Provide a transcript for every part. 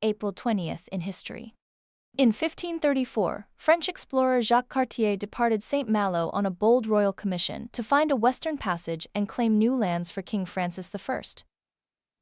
April 20th in history. In 1534, French explorer Jacques Cartier departed St. Malo on a bold royal commission to find a western passage and claim new lands for King Francis I.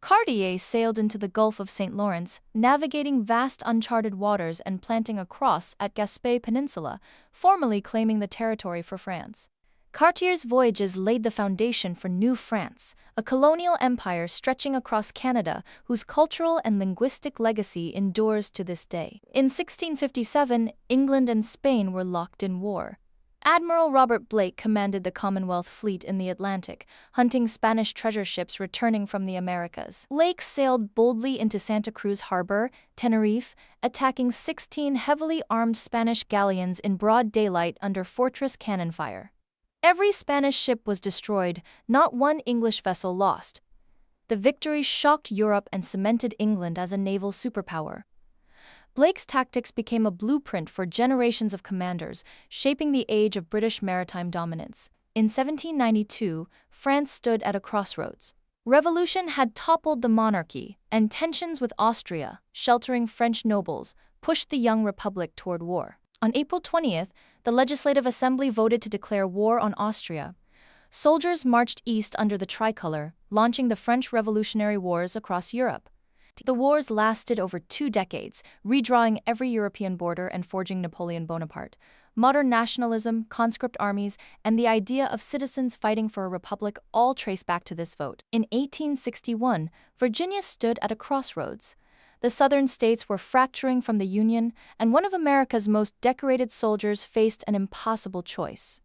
Cartier sailed into the Gulf of St. Lawrence, navigating vast uncharted waters and planting a cross at Gaspé Peninsula, formally claiming the territory for France. Cartier's voyages laid the foundation for New France, a colonial empire stretching across Canada whose cultural and linguistic legacy endures to this day. In 1657, England and Spain were locked in war. Admiral Robert Blake commanded the Commonwealth fleet in the Atlantic, hunting Spanish treasure ships returning from the Americas. Blake sailed boldly into Santa Cruz Harbor, Tenerife, attacking 16 heavily armed Spanish galleons in broad daylight under fortress cannon fire. Every Spanish ship was destroyed, not one English vessel lost. The victory shocked Europe and cemented England as a naval superpower. Blake's tactics became a blueprint for generations of commanders, shaping the age of British maritime dominance. In 1792, France stood at a crossroads. Revolution had toppled the monarchy, and tensions with Austria, sheltering French nobles, pushed the young republic toward war. On April 20th, the Legislative Assembly voted to declare war on Austria. Soldiers marched east under the tricolor, launching the French Revolutionary Wars across Europe. The wars lasted over 2 decades, redrawing every European border and forging Napoleon Bonaparte. Modern nationalism, conscript armies, and the idea of citizens fighting for a republic all trace back to this vote. In 1861, Virginia stood at a crossroads. The southern states were fracturing from the Union, and one of America's most decorated soldiers faced an impossible choice.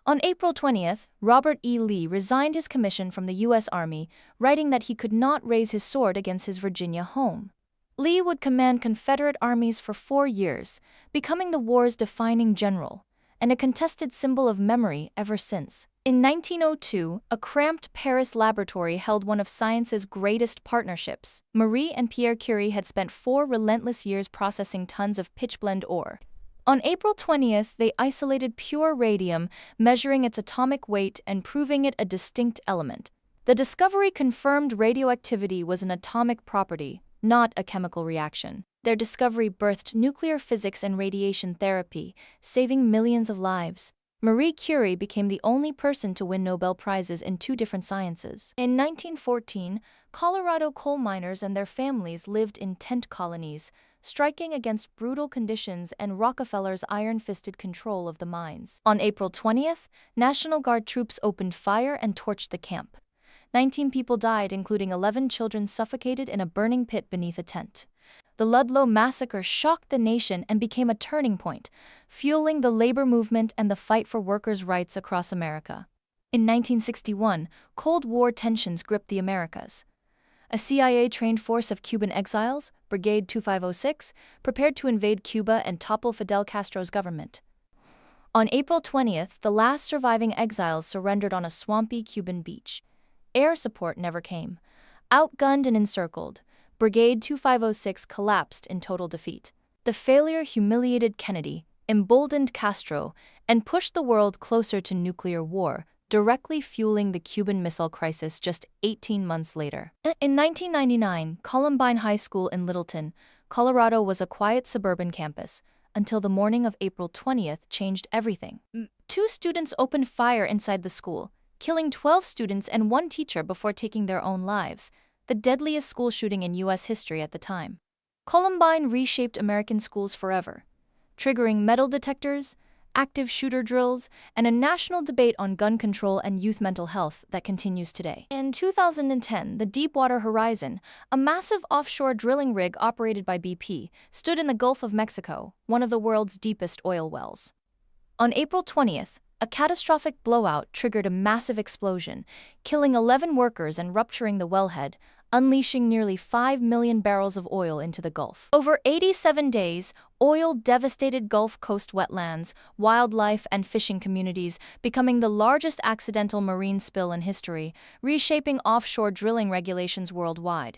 On April 20th, Robert E. Lee resigned his commission from the U.S. Army, writing that he could not raise his sword against his Virginia home. Lee would command Confederate armies for 4 years, becoming the war's defining general, and a contested symbol of memory ever since. In 1902, a cramped Paris laboratory held one of science's greatest partnerships. Marie and Pierre Curie had spent 4 relentless years processing tons of pitchblende ore. On April 20th, they isolated pure radium, measuring its atomic weight and proving it a distinct element. The discovery confirmed radioactivity was an atomic property, not a chemical reaction. Their discovery birthed nuclear physics and radiation therapy, saving millions of lives. Marie Curie became the only person to win Nobel Prizes in 2 different sciences. In 1914, Colorado coal miners and their families lived in tent colonies, striking against brutal conditions and Rockefeller's iron-fisted control of the mines. On April 20th, National Guard troops opened fire and torched the camp. 19 people died, including 11 children suffocated in a burning pit beneath a tent. The Ludlow Massacre shocked the nation and became a turning point, fueling the labor movement and the fight for workers' rights across America. In 1961, Cold War tensions gripped the Americas. A CIA-trained force of Cuban exiles, Brigade 2506, prepared to invade Cuba and topple Fidel Castro's government. On April 20th, the last surviving exiles surrendered on a swampy Cuban beach. Air support never came. Outgunned and encircled, Brigade 2506 collapsed in total defeat. The failure humiliated Kennedy, emboldened Castro, and pushed the world closer to nuclear war, directly fueling the Cuban Missile Crisis just 18 months later. In 1999, Columbine High School in Littleton, Colorado was a quiet suburban campus, until the morning of April 20th changed everything. 2 students opened fire inside the school, killing 12 students and 1 teacher before taking their own lives, the deadliest school shooting in U.S. history at the time. Columbine reshaped American schools forever, triggering metal detectors, active shooter drills, and a national debate on gun control and youth mental health that continues today. In 2010, the Deepwater Horizon, a massive offshore drilling rig operated by BP, stood in the Gulf of Mexico, one of the world's deepest oil wells. On April 20th, a catastrophic blowout triggered a massive explosion, killing 11 workers and rupturing the wellhead, unleashing nearly 5 million barrels of oil into the Gulf. Over 87 days, oil devastated Gulf Coast wetlands, wildlife, and fishing communities, becoming the largest accidental marine spill in history, reshaping offshore drilling regulations worldwide.